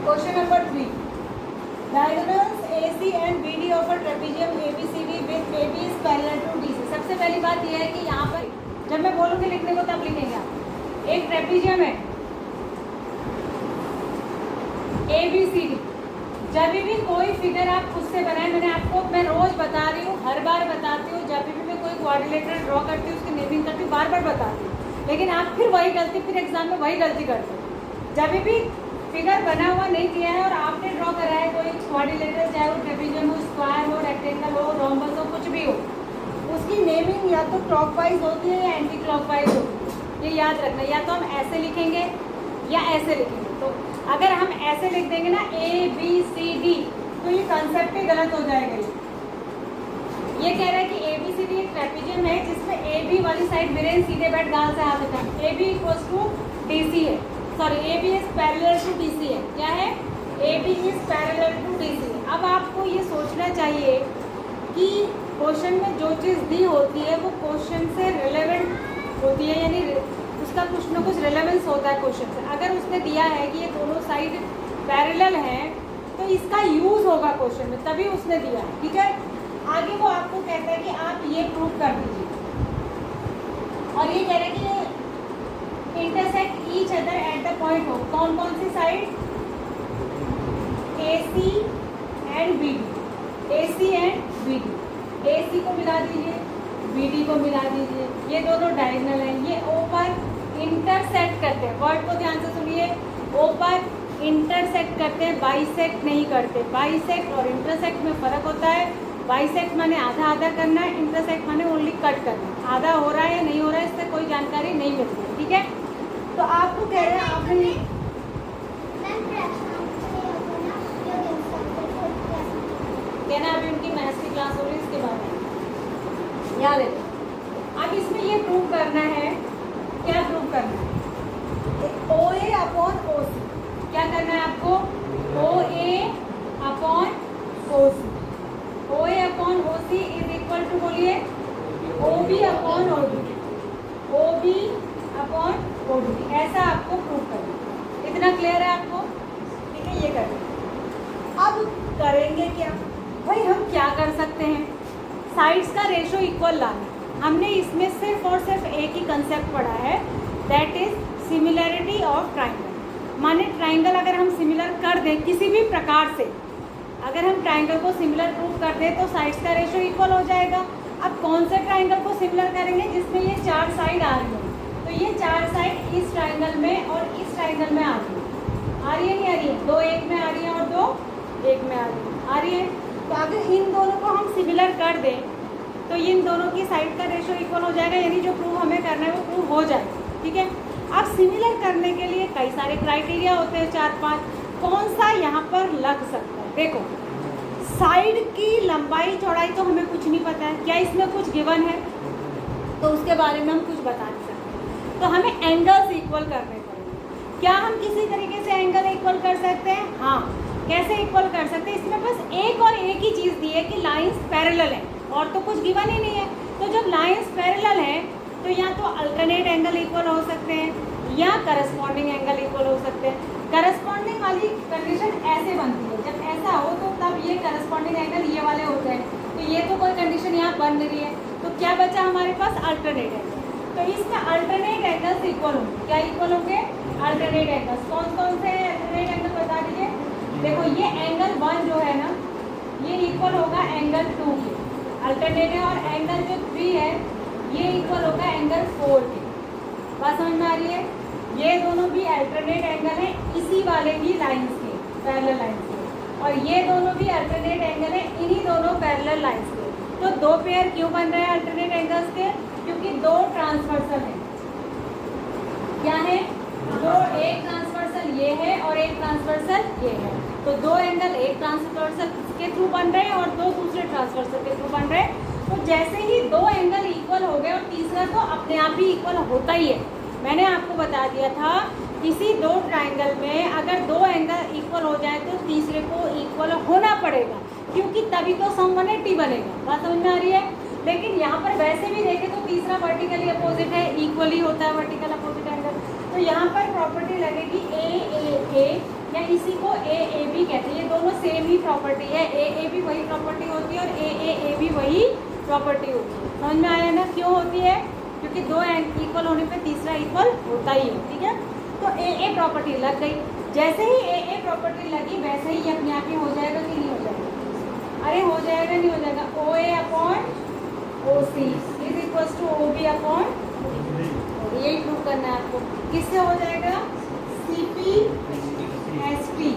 Question number 3, diagonals AC and BD of a trapezium ABCD with AB is parallel to DC। सबसे पहली बात यह है कि यहाँ पर जब मैं बोलूँगी लिखने को तब लिखेंगे आप। एक ट्रेपीजियम है ABCD, जब भी कोई फिगर आप खुद से बनाए, मैं रोज बता रही हूँ, हर बार बताती हूँ, जब भी मैं कोई क्वाड्रिलेटरल ड्रॉ करती हूँ उसकी नेमिंग करती हूँ, बार बार बताती हूँ, लेकिन आप फिर वही गलती, फिर एग्जाम में वही गलती करते हो। जब भी फिगर बना हुआ नहीं किया है और आपने ड्रॉ करा है कोई क्वाड्रिलेटरल, चाहे वो ट्रेपीजियम हो, स्क्वायर हो, रेक्टेंगल हो, रोम्बस हो, कुछ भी हो, उसकी नेमिंग या तो क्लॉकवाइज होती है या एंटी क्लॉकवाइज होती है। ये याद रखना, या तो हम ऐसे लिखेंगे या ऐसे लिखेंगे। तो अगर हम ऐसे लिख देंगे ना ABCD, तो ये कंसेप्ट ही गलत हो जाएगा। ये कह रहा है कि ABCD एक ट्रेपीजियम है जिसमें AB वाली साइड मेरे सीधे बैठ गाल से हाथ उठा, AB इक्वल्स टू DC है, sorry AB is parallel to DC है। क्या है? AB is parallel to DC है। अब आपको ये सोचना चाहिए कि क्वेश्चन में जो चीज़ दी होती है वो क्वेश्चन से रिलेवेंट होती है, यानी उसका कुछ ना कुछ रिलेवेंस होता है क्वेश्चन से। अगर उसने दिया है कि ये दोनों साइड पैरेलल हैं तो इसका यूज़ होगा क्वेश्चन में, तभी उसने दिया है। ठीक है, आगे वो आपको कहता है कि आप ये प्रूव कर दीजिए, और ये कह रहे हैं कि ये intersect each other at the point हो। कौन कौन सी side? AC and BD, AC and BD। AC को मिला दीजिए, BD को मिला दीजिए, ये दोनों डायगोनल हैं, ये O पर इंटरसेक्ट करते हैं। वर्ड को ध्यान से सुनिए, O पर इंटरसेक्ट करते हैं, बाइसेक्ट नहीं करते। बाइसेक्ट और इंटरसेक्ट में फ़र्क होता है। बाइसेक्ट माने आधा आधा करना है, इंटरसेक्ट माने ओनली कट करना। आधा हो रहा है या नहीं हो रहा है इससे कोई जानकारी नहीं मिलती है। ठीक है, तो आपको कह रहे हैं आपने कहना अभी उनकी मैथ्स की क्लास हो रही है, इसके बारे में याद है। अब इसमें ये प्रूव करना है, क्या प्रूव करना है? OA upon OC। क्या करना है आपको? OA upon OC। OA upon OC is equal to, बोलिए, OB upon OD। OB upon OD, ऐसा आपको प्रूव करना है। इतना क्लियर है आपको? ठीक है, ये करेंगे। अब करेंगे क्या भाई? हम क्या कर सकते हैं? साइड्स का रेशो इक्वल लाना। हमने इसमें सिर्फ और सिर्फ एक ही कंसेप्ट पढ़ा है, that is similarity of triangle. माने ट्राइंगल अगर हम सिमिलर कर दें किसी भी प्रकार से, अगर हम ट्राइंगल को सिमिलर प्रूव कर दें तो साइड्स का रेशो इक्वल हो जाएगा। अब कौन से ट्राइंगल को सिमिलर करेंगे? जिसमें ये चार साइड आ रही है, तो ये चार साइड इस ट्राइंगल में और इस ट्राइंगल में आ रही है। आ रही है नहीं आ रही है? दो एक में आ रही है और दो एक में आ रही है। आ रही है, तो अगर इन दोनों को हम सिमिलर कर दें तो इन दोनों की साइड का रेशो इक्वल हो जाएगा, यानी जो प्रूव हमें करना है वो प्रूव हो जाएगा। ठीक है, अब सिमिलर करने के लिए कई सारे क्राइटेरिया होते हैं, 4-5। कौन सा यहाँ पर लग सकता है? देखो, साइड की लंबाई चौड़ाई तो हमें कुछ नहीं पता है, क्या इसमें कुछ गिवन है? तो उसके बारे में हम कुछ बता नहीं सकते, तो हमें एंगल्स इक्वल करने पड़ेंगे। क्या हम किसी तरीके से एंगल इक्वल कर सकते हैं? हाँ, कैसे इक्वल कर सकते हैं? इसमें बस एक और एक ही चीज़ दी है कि लाइंस पैरेलल है, और तो कुछ गिवन ही नहीं है। तो जब लाइंस पैरेलल है तो या तो अल्टरनेट एंगल इक्वल हो सकते हैं या करस्पॉन्डिंग एंगल इक्वल हो सकते हैं। करस्पॉन्डिंग वाली कंडीशन ऐसे बनती है, जब ऐसा हो तो तब ये करस्पॉन्डिंग एंगल ये वाले होते हैं। तो ये तो कोई कंडीशन यहाँ बन रही है, तो क्या बचा हमारे पास? Alternate angle. तो इसमें अल्टरनेट एंगल्स इक्वल होंगे। क्या इक्वल होंगे? Alternate angles. कौन कौन से अल्टरनेट एंगल बता दीजिए। देखो, ये एंगल 1 जो है ना, ये इक्वल होगा एंगल 2 के, अल्टरनेट है। और एंगल जो 3 है ये इक्वल होगा एंगल 4 के। बात समझ में आ रही है? ये दोनों भी अल्टरनेट एंगल हैं इसी वाले ही लाइंस के, पैरेलल लाइंस के, और ये दोनों भी अल्टरनेट एंगल हैं इन्हीं दोनों पैरेलल लाइंस के। तो दो पेयर क्यों बन रहे हैं अल्टरनेट एंगल्स के? क्योंकि दो ट्रांसवर्सल हैं। क्या है? दो, एक ट्रांसवर्सल ये है और एक ट्रांसवर्सल ये है। तो दो एंगल एक ट्रांसवर्सल के थ्रू बन रहे हैं और दो दूसरे ट्रांसवर्सल के थ्रू बन रहे हैं। तो जैसे ही दो एंगल इक्वल हो गए, और तीसरा तो अपने आप ही इक्वल होता ही है। मैंने आपको बता दिया था, किसी दो ट्राइंगल में अगर दो एंगल इक्वल हो जाए तो तीसरे को इक्वल होना पड़ेगा, क्योंकि तभी तो सम 180 बनेगा। बात समझ में आ रही है? लेकिन यहाँ पर वैसे भी देखें तो तीसरा वर्टिकली अपोजिट है, इक्वली होता है वर्टिकल अपोजिट एंगल। तो यहाँ पर प्रॉपर्टी लगेगी ए या इसी को ए ए बी कहते हैं। ये दोनों सेम ही प्रॉपर्टी है, ए ए बी वही प्रॉपर्टी होती है और ए बी वही प्रॉपर्टी होती है। समझ में आया ना क्यों होती है? क्योंकि दो इक्वल होने पे तीसरा इक्वल होता ही है, ठीक है। तो ए प्रॉपर्टी लग गई, जैसे ही ए प्रॉपर्टी लगी वैसे ही अपने आप ही हो जाएगा कि नहीं हो जाएगा? अरे हो जाएगा, नहीं हो जाएगा? O A upon O C is equal to O B upon, यही प्रूव करना है आपको। किससे हो जाएगा? C P S T,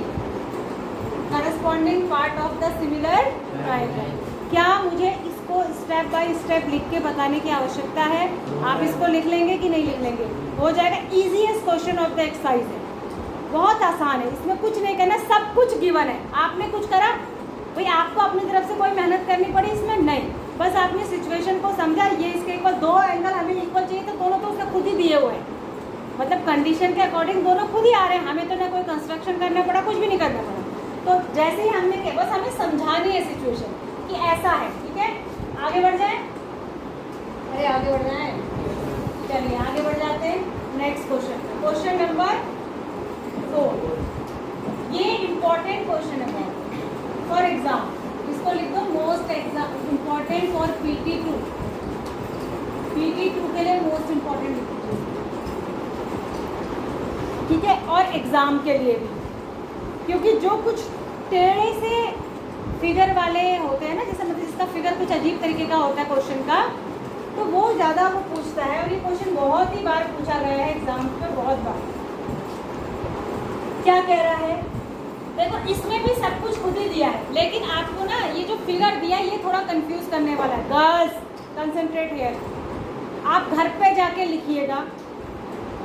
corresponding part of the similar triangle. क्या मुझे इसको स्टेप बाय स्टेप लिख के बताने की आवश्यकता है? आप इसको लिख लेंगे कि नहीं लिख लेंगे? हो जाएगा। Easiest question of the exercise है, बहुत आसान है, इसमें कुछ नहीं करना, सब कुछ गिवन है। आपने कुछ करा भाई, आपको अपनी तरफ से कोई मेहनत करनी पड़ी इसमें नहीं, बस आपने सिचुएशन को समझा। ये इसके इक्वल, दो एंगल हमें इक्वल चाहिए तो दोनों तो उसने खुद ही दिए हुए हैं, मतलब कंडीशन के अकॉर्डिंग दोनों खुद ही आ रहे हैं, हमें तो ना कोई कंस्ट्रक्शन करना पड़ा, कुछ भी नहीं करना पड़ा। तो जैसे ही हमने किया, बस हमें समझानी है सिचुएशन कि ऐसा है, ठीक है। आगे बढ़ जाए, अरे आगे बढ़ जाए, चलिए आगे बढ़ जाते हैं नेक्स्ट क्वेश्चन। क्वेश्चन नंबर 4, ये इंपॉर्टेंट क्वेश्चन है फॉर एग्जाम, इसको लिख दो most important for PT2, PT2 के लिए मोस्ट इम्पॉर्टेंट लिख दीजिए, ठीक है, और एग्जाम के लिए भी, क्योंकि जो कुछ टेढ़े से फिगर वाले होते हैं ना, जैसे मतलब जिसका फिगर कुछ अजीब तरीके का होता है क्वेश्चन का, तो वो ज़्यादा वो पूछता है, और ये क्वेश्चन बहुत ही बार पूछा गया है एग्जाम में, बहुत बार। क्या कह रहा है? देखो इसमें भी सब कुछ खुद ही दिया है, लेकिन आपको ना ये जो फिगर दिया है ये थोड़ा कंफ्यूज करने वाला है। गर्ल्स कंसंट्रेट हियर, आप घर पे जाके लिखिएगा,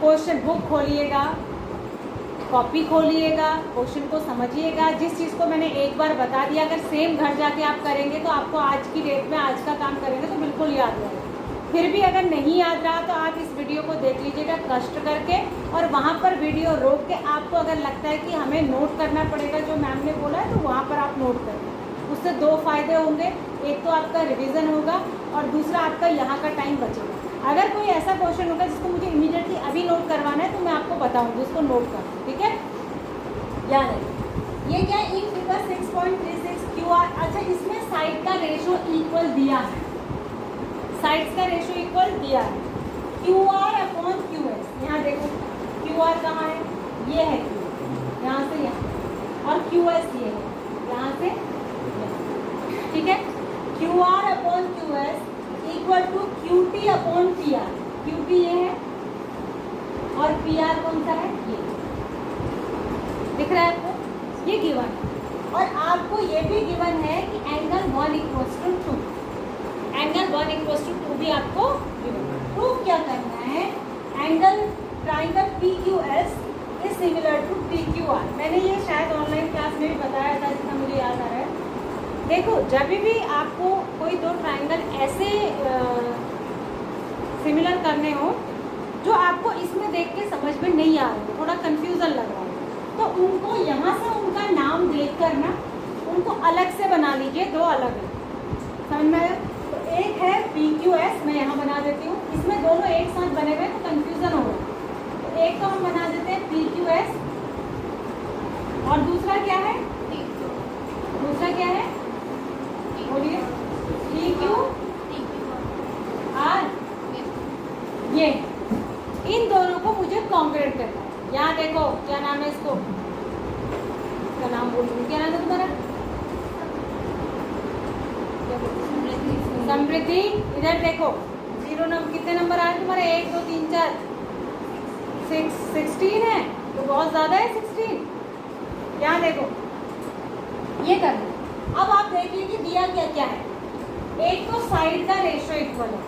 क्वेश्चन बुक खोलिएगा, कॉपी खोलिएगा, क्वेश्चन को समझिएगा। जिस चीज़ को मैंने एक बार बता दिया, अगर सेम घर जाके आप करेंगे तो आपको आज की डेट में आज का काम करेंगे तो बिल्कुल याद रहेगा। फिर भी अगर नहीं याद रहा तो आप इस वीडियो को देख लीजिएगा कष्ट करके, और वहाँ पर वीडियो रोक के आपको अगर लगता है कि हमें नोट करना पड़ेगा जो मैम ने बोला है, तो वहाँ पर आप नोट करें। उससे दो फायदे होंगे, एक तो आपका रिवीजन होगा और दूसरा आपका यहाँ का टाइम बचेगा। अगर कोई ऐसा क्वेश्चन होगा जिसको मुझे इमीडिएटली अभी नोट करवाना है तो मैं आपको बताऊँगी, उसको नोट कर, ठीक है। याद है ये क्या, इन फिगर 6.36 QR। अच्छा, इसमें साइड का रेशो इक्वल दिया है, साइड्स का रेशो इक्वल दिया है, QR अपॉन QS। यहाँ देखो QR कहाँ है, ये है Q, यहाँ से यहाँ, और QS ये है यहाँ से, ठीक है। QR upon QS equal to QT upon PR। QT ये है और PR कौन सा है, ये दिख रहा है आपको, ये गिवन है। और आपको ये भी गिवन है कि angle 1 equals to 2, angle 1 equals to 2 भी आपको प्रूव क्या करना है। Angle triangle PQS is similar to PQR। मैंने ये शायद ऑनलाइन क्लास में भी बताया था, जितना मुझे याद आ रहा है। देखो जब भी आपको कोई दो ट्राइंगल ऐसे सिमिलर करने हो जो आपको इसमें देख के समझ में नहीं आ रहा है, थोड़ा कंफ्यूजन लग रहा है, तो उनको यहाँ से उनका नाम देख कर ना उनको अलग से बना लीजिए, दो अलग है, समझ में आया। तो एक है PQS, मैं यहाँ बना देती हूँ, इसमें दोनों एक साथ बने हुए तो कंफ्यूजन होगा। तो एक तो हम बना देते हैं PQS, और दूसरा क्या है, दूसरा क्या है बोलिए, PQR। ये इन दोनों को मुझे कॉन्ग्रेट करना है। यहाँ देखो क्या नाम है, इसको इसका नाम बोलिए, क्या नाम है तुम्हारा, समृद्धि। इधर देखो 0 नंबर, कितने नंबर आए तुम्हारे, 1 2 3 4 16 है, तो बहुत ज़्यादा है 16। यहाँ देखो ये करना। अब आप देखिए कि दिया क्या क्या है, एक तो साइड का रेशो इक्वल है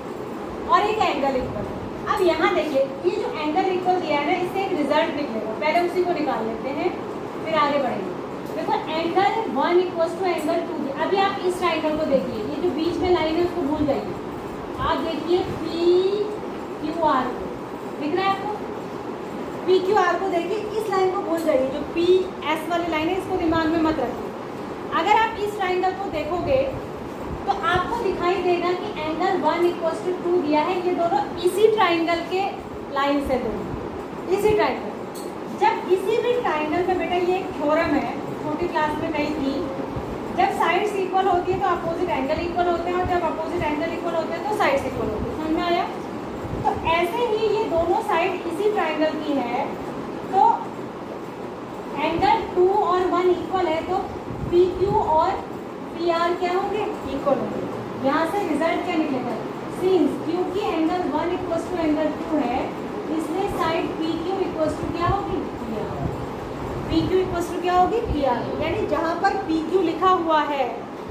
और एक एंगल इक्वल है। अब यहाँ देखिए ये जो एंगल इक्वल दिया है ना, इससे एक रिजल्ट निकलेगा, पहले उसी को निकाल लेते हैं फिर आगे बढ़ेंगे। देखो एंगल 1 इक्वल्स टू एंगल 2। अभी आप इस ट्राइंगल को देखिए, ये जो बीच में लाइन है उसको भूल जाइए, आप देखिए PQR को, दिख रहा है आपको, PQR को देखिए, इस लाइन को भूल जाइए, जो PS वाली लाइन है इसको दिमाग में मत रखिए। अगर आप इस ट्राइंगल को देखोगे तो आपको दिखाई देगा कि एंगल 1 इक्वल्स टू 2 दिया है, ये दोनों इसी ट्राइंगल के लाइन से दोनों इसी ट्राइंगल। जब किसी भी ट्राइंगल में बेटा ये एक थ्योरम क्लास में कही थी, जब साइड्स इक्वल होती है तो अपोजिट एंगल इक्वल होते हैं, और जब अपोजिट एंगल इक्वल होते हैं तो साइड्स इक्वल होती है। समझ में आया? तो ऐसे ही ये दोनों साइड इसी ट्राइंगल की है, तो एंगल 2 और 1 इक्वल है, तो पी क्यू और पी आर क्या होंगे? इक्वल होंगे। यहाँ से रिजल्ट क्या निकलेगा? सिंस क्योंकि एंगल 1 इक्वल टू एंगल 2 है, इसलिए side P Q equal to क्या होगी? P R. P Q equal to क्या होगी? P R. यानी जहाँ पर पी क्यू लिखा हुआ है,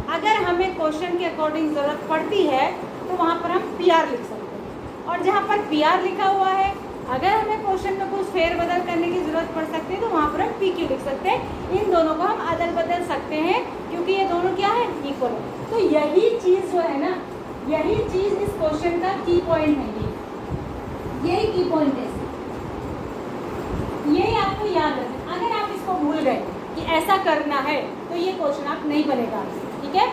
अगर हमें क्वेश्चन के अकॉर्डिंग ज़रूरत पड़ती है तो वहाँ पर हम पी आर लिख सकते हैं, और जहाँ पर पी आर लिखा हुआ है, अगर हमें क्वेश्चन में कुछ फेरबदल करने की ज़रूरत पड़ सकती है तो वहाँ पर हम पी क्यू लिख सकते हैं। इन दोनों को हम अदल बदल सकते हैं क्योंकि ये दोनों क्या है? इक्वल है। तो यही चीज़ जो है ना, यही चीज़ इस क्वेश्चन का की पॉइंट है। यही की पॉइंट है, यही आपको याद रखना। अगर आप इसको भूल गए कि ऐसा करना है तो ये क्वेश्चन आप नहीं बनेगा। ठीक है,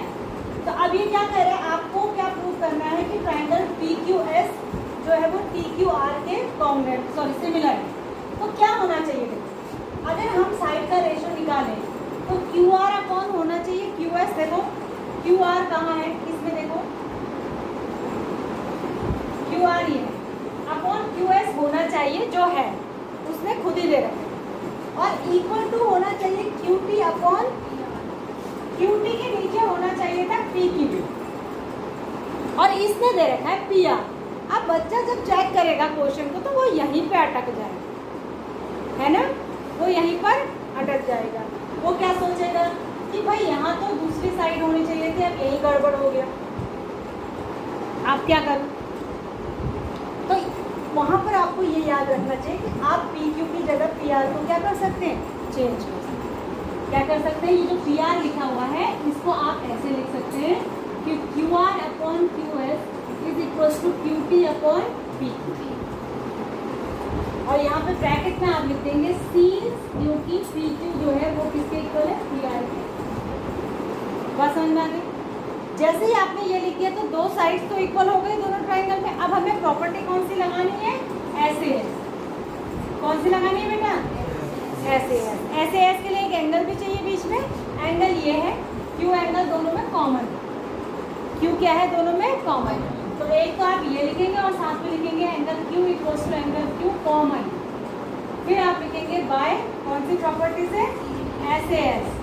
तो अब ये क्या कह रहे हैं, आपको क्या प्रूव करना है कि ट्राइंगल पी क्यू एस जो है वो टी क्यू आर के सिमिलर है। तो क्या होना चाहिए? देखो, अगर हम साइड का रेशो निकालें तो क्यू आर अपॉन होना चाहिए क्यू एस। देखो क्यू आर कहाँ है इसमें? देखो क्यू आर ये अपॉन क्यू एस होना चाहिए, जो है उसने खुद ही दे रखा है, और इक्वल टू होना चाहिए Q T upon Q T के नीचे होना चाहिए था पी क्यू, और इसने दे रखा है पी आर। अब बच्चा जब चेक करेगा क्वेश्चन को तो वो यहीं पे अटक जाएगा, है ना? वो यहीं पर अटक जाएगा। वो क्या सोचेगा कि भाई यहाँ तो दूसरी साइड होनी चाहिए थी, अब यही गड़बड़ हो गया, आप क्या करो? तो वहाँ पर आपको ये याद रखना चाहिए कि आप पी क्यू की जगह पी आर को क्या कर सकते हैं? चेंज कर सकते हैं। क्या कर सकते हैं? ये जो पी आर लिखा हुआ है इसको आप ऐसे लिख सकते हैं कि Q R upon Q S is equal to Q T upon P Q, और यहाँ पे ब्रैकेट में आप लिख देंगे सीन्स क्योंकि पी क्यू जो है वो किसके इक्वल है? पी आर के। बात समझ में आ गई? जैसे ही आपने ये लिख दिया तो दो साइड्स तो इक्वल हो गई दोनों ट्राइंगल में। अब हमें प्रॉपर्टी कौन सी लगानी है? ऐसे एस। कौन सी लगानी है बेटा? ऐसे एस। ऐसे एस के लिए एक एंगल भी चाहिए बीच में, एंगल ये है क्यू, एंगल दोनों में कॉमन। क्यू क्या है? दोनों में कॉमन। तो एक तो आप ये लिखेंगे और साथ में लिखेंगे angle Q equals to angle Q common. फिर आप लिखेंगे बाय कौन सी प्रॉपर्टी से? SAS.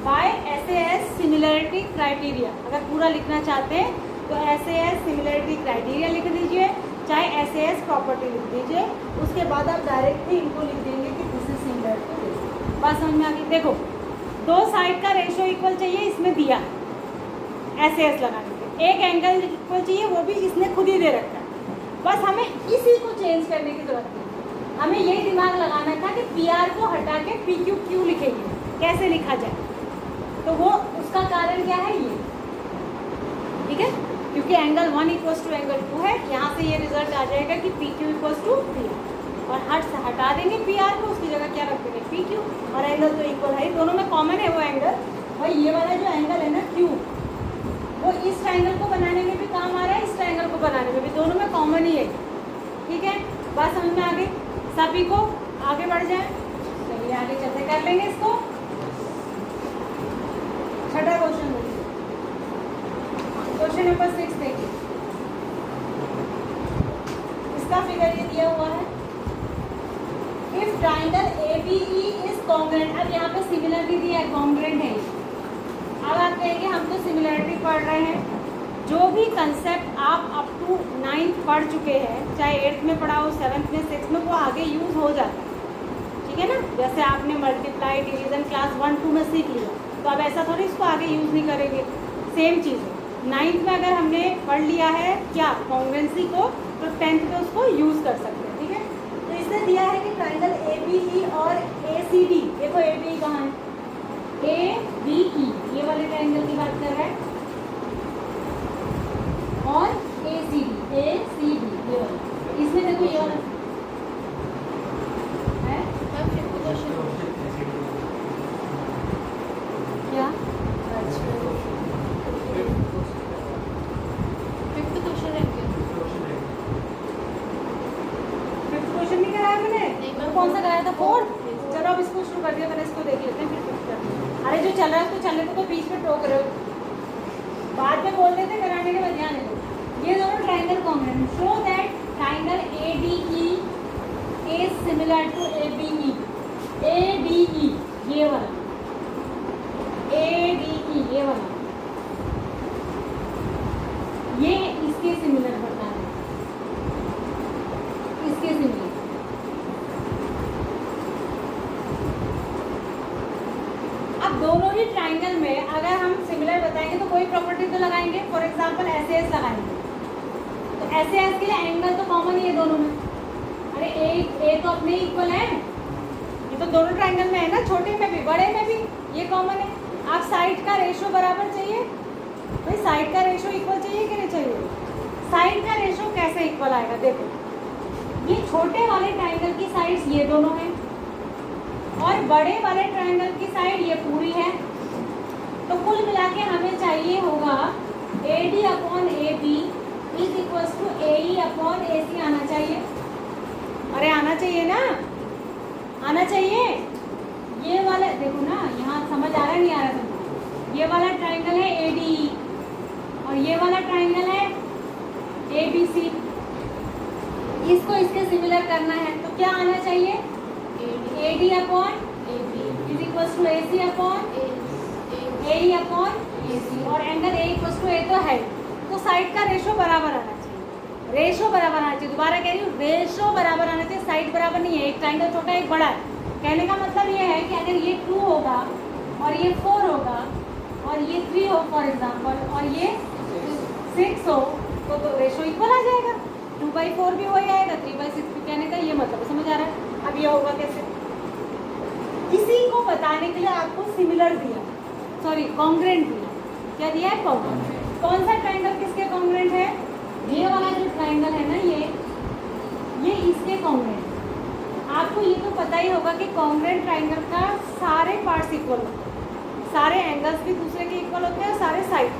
By SAS similarity criteria. अगर पूरा लिखना चाहते हैं तो ऐसे एस सिमिलरिटी क्राइटेरिया लिख दीजिए, चाहे ऐसे एस प्रॉपर्टी लिख दीजिए। उसके बाद आप डायरेक्टली इनको लिख देंगे कि this is similar to this. बात समझ में आ गई? देखो दो साइड का रेशो इक्वल चाहिए, इसमें दिया ऐसे एस लगाने के। एक एंगल इक्वल चाहिए, वो भी इसने खुद ही दे रखा है। बस हमें इसी को चेंज करने की जरूरत नहीं, हमें यही दिमाग लगाना था कि पी आर को हटा के पी क्यू क्यू लिखेंगे, कैसे लिखा जाए। तो वो उसका कारण क्या है? ये ठीक है, क्योंकि एंगल 1 इक्वल्स टू एंगल 2 है, यहाँ से ये रिजल्ट आ जाएगा कि P Q equals to P R, और हटा देंगे पी आर को, उसकी जगह क्या रख देंगे? P Q. और एंगल तो इक्वल है, दोनों में कॉमन है वो एंगल। भाई ये वाला जो एंगल है ना क्यू, वो इस ट्रायंगल को बनाने में भी काम आ रहा है, इस ट्रायंगल को बनाने में भी, दोनों में कॉमन ही है। ठीक है, बात समझ में आ गई? सभी को आगे बढ़ जाए। चलिए आगे चलते कर लेंगे इसको। छठा क्वेश्चन देखिए, क्वेश्चन नंबर 6 देखिए। इसका फिगर ये दिया हुआ है, if triangle ABE is congruent. अब यहाँ पे सिमिलरिटी दिया है, कॉन्ग्रुएंट है। अब आप कहेंगे हम तो सिमिलरिटी पढ़ रहे हैं, जो भी कंसेप्ट आप अप टू 9th पढ़ चुके हैं, चाहे 8th में पढ़ा हो, 7th में, 6th में, वो आगे यूज़ हो जाता है। ठीक है ना? जैसे आपने मल्टीप्लाई डिवीजन क्लास 1-2 में सीख लिया, तो अब ऐसा थोड़ी इसको आगे यूज़ नहीं करेंगे। सेम चीज़ है, 9th में अगर हमने पढ़ लिया है क्या कॉन्ग्रुएंसी को, तो 10th में उसको यूज़ कर सकते हैं। ठीक है, तो इसने दिया है कि ट्राइंगल ABE और ACD, देखो ABE कहाँ है? ABE ये वाले ट्राइंगल की बात कर रहा है, और ACD ये वाला, इसमें देखो ये वाला है क्या? क्वेश्चन नहीं कराया मैंने, कौन सा कराया था? 4th। चलो अब इसको शुरू कर दिया, पहले इसको देख लेते हैं फिर कुछ करते हैं। चल रहा है उसको चलने को, तो बीच में टोक रहे हो, बाद में बोल देते कराने के बाद ध्यान दो। ये दोनों triangle congruent, show that triangle ADE is similar to ABE। ADE ये वाला, ADE ये वाला, ये इसके सिमिलर बनता है, इसके सिमिलर। अब दोनों ही ट्राइंगल में अगर हम सिमिलर बताएंगे तो कोई प्रॉपर्टी तो लगाएंगे, फॉर एग्जांपल SAS लगाएंगे, तो SAS के लिए एंगल तो कॉमन ही है दोनों में। अरे ए तो अपने इक्वल है, ये तो दोनों ट्राइंगल में है ना, छोटे में भी बड़े में भी ये कॉमन है। आप साइड का रेशो बराबर चाहिए भाई, साइड का रेशो इक्वल चाहिए कि नहीं चाहिए? साइड का रेशो कैसे इक्वल आएगा? देखो, ये छोटे वाले ट्राइंगल की साइड्स ये दोनों हैं और बड़े वाले ट्राइंगल की साइड ये पूरी है, तो कुल मिला के हमें चाहिए होगा AD upon AB is equal to AE upon AC आना चाहिए। अरे आना चाहिए ना, आना चाहिए। ये वाला देखो ना, यहाँ समझ आ रहा है नहीं आ रहा तुमको? ये वाला ट्राइंगल है ADE और ये वाला ट्राइंगल है ABC, इसको इसके सिमिलर करना है, तो क्या आना चाहिए? AD upon AB is equal to AC upon AE upon AC, और angle A equal to A तो है, तो साइड का रेशो बराबर आना चाहिए। रेशो बराबर आना चाहिए, दोबारा कह रही हूँ, रेशो बराबर आना चाहिए, साइड बराबर नहीं है। एक ट्राइंगल छोटा है एक बड़ा है, कहने का मतलब ये है कि अगर ये 2 होगा और ये 4 होगा और ये 3 हो फॉर एग्जांपल और ये 6 हो, तो रेशो इक्वल आ जाएगा, 2/4 भी हो जाएगा, 3/6 भी। कहने का ये मतलब समझ आ रहा है? अब ये होगा कैसे? इसी को बताने के लिए आपको सिमिलर दिया, सॉरी कॉन्ग्रुएंट दिया। क्या दिया है? कॉन्ग्रुएंट। कौन सा ट्राइंगल किसके कॉन्ग्रुएंट है? ये वाला जो ट्राइंगल है ना, ये इसके कॉन्ग्रुएंट। आपको ये तो पता ही होगा कि कॉन्ग्रुएंट ट्राइंगल का सारे पार्ट्स इक्वल होते हैं, सारे एंगल्स भी दूसरे के इक्वल होते हैं और सारे साइड।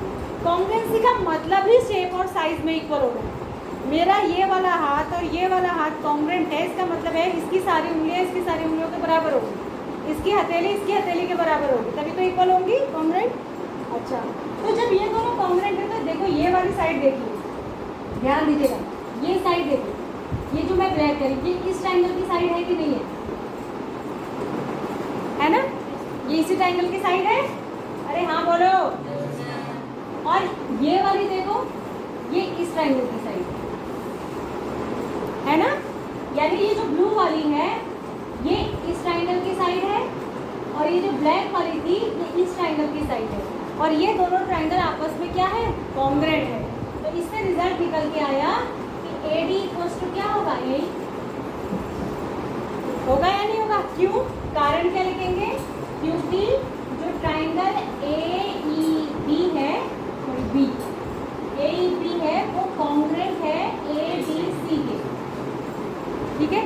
कॉन्ग्रुएंसी का मतलब ही शेप और साइज में इक्वल होना है। मेरा ये वाला हाथ और ये वाला हाथ कॉन्ग्रुएंट है, इसका मतलब है इसकी सारी उंगलियां इसकी सारी उंगलियों के बराबर होगी, इसकी हथेली इसकी हथेली के बराबर होगी, तभी तो इक्वल होंगी कॉन्ग्रुएंट। अच्छा, तो जब ये दोनों कॉन्ग्रुएंट है तो देखो ये वाली साइड देखिए, ध्यान दीजिएगा, ये साइड देखो, ये जो मैं ब्लैक करी ये इस ट्राइंगल की साइड है कि नहीं है ना? ये इसी ट्राइंगल की साइड है? अरे हाँ बोलो। और ये वाली देखो, ये इस ट्राइंगल की साइड है ना? यानी ये जो ब्लू वाली है ये इस ट्राइंगल की साइड है और ये जो ब्लैक वाली थी ये इस ट्राइंगल की साइड है, और ये दोनों ट्राइंगल आपस में क्या है? कॉन्ग्रुएंट है। तो इससे रिजल्ट निकल के आया कि AD इक्वल्स टू क्या होगा? A होगा या नहीं होगा? क्यों? कारण क्या लिखेंगे? क्योंकि जो ट्राइंगल AEB है, AEB है वो कॉन्ग्रुएंट है ABC के, ठीक है?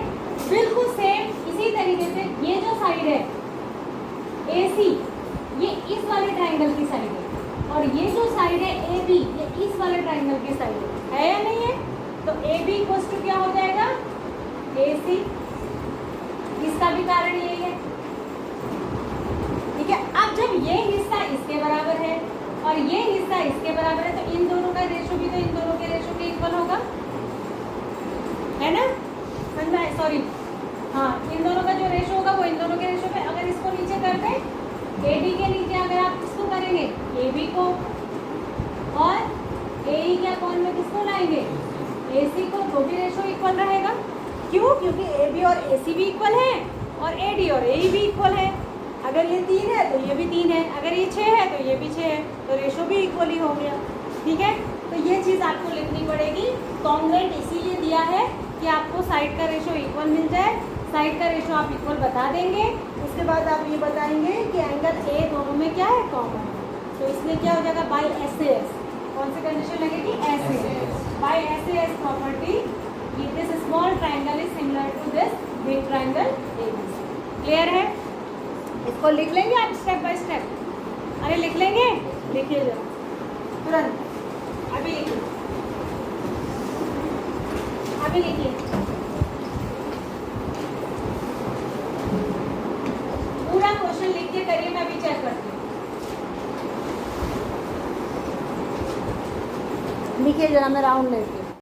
बिल्कुल सेम इसी तरीके से ये जो साइड है AC ये इस वाले ट्राइंगल की साइड है और ये जो साइड है AB ये इस वाले ट्राइंगल की साइड है या नहीं है? तो AB इक्वल्स टू क्या हो जाएगा? AC। इसका भी कारण यही है, ठीक है? अब जब ये हिस्सा इसके बराबर है और ये हिस्सा इसके बराबर है तो इन दोनों का रेशो भी तो इन दोनों के रेशो के इक्वल होगा, है ना? समझ में? सॉरी, हाँ, इन दोनों का जो रेशो होगा वो इन दोनों के रेशो पे, अगर इसको नीचे करते हैं AD के नीचे अगर आप किसको करेंगे? AB को, और AE के अपॉन में किसको लाएंगे? AC को, तो भी रेशो इक्वल रहेगा। क्यों? क्योंकि AB और AC भी इक्वल है और AD और AE भी इक्वल है। अगर ये 3 है तो ये भी 3 है, अगर ये 6 है तो ये भी 6 है, तो रेशो भी इक्वल ही हो गया, ठीक है? तो ये चीज़ आपको लिखनी पड़ेगी। कॉन्ग्रुएंट इसीलिए दिया है कि आपको साइड का रेशो इक्वल मिल जाए, साइड का रेशो आप इक्वल बता देंगे, उसके बाद आप ये बताएंगे कि एंगल A दोनों में क्या है? कॉमन है। तो इसलिए क्या हो जाएगा? By SAS। कौन सी कंडीशन लगेगी? SAS। By SAS property this small triangle is similar to this big triangle ABC। Clear है? इसको लिख लेंगे आप स्टेप बाय स्टेप? अरे लिख लेंगे, लिखिए जरा तुरंत, अभी लिखिए, अभी लिखिए। पूरा क्वेश्चन लिख के करिए, मैं अभी चेक करती हूँ। लिखिए जरा, मैं राउंड लेती हूँ।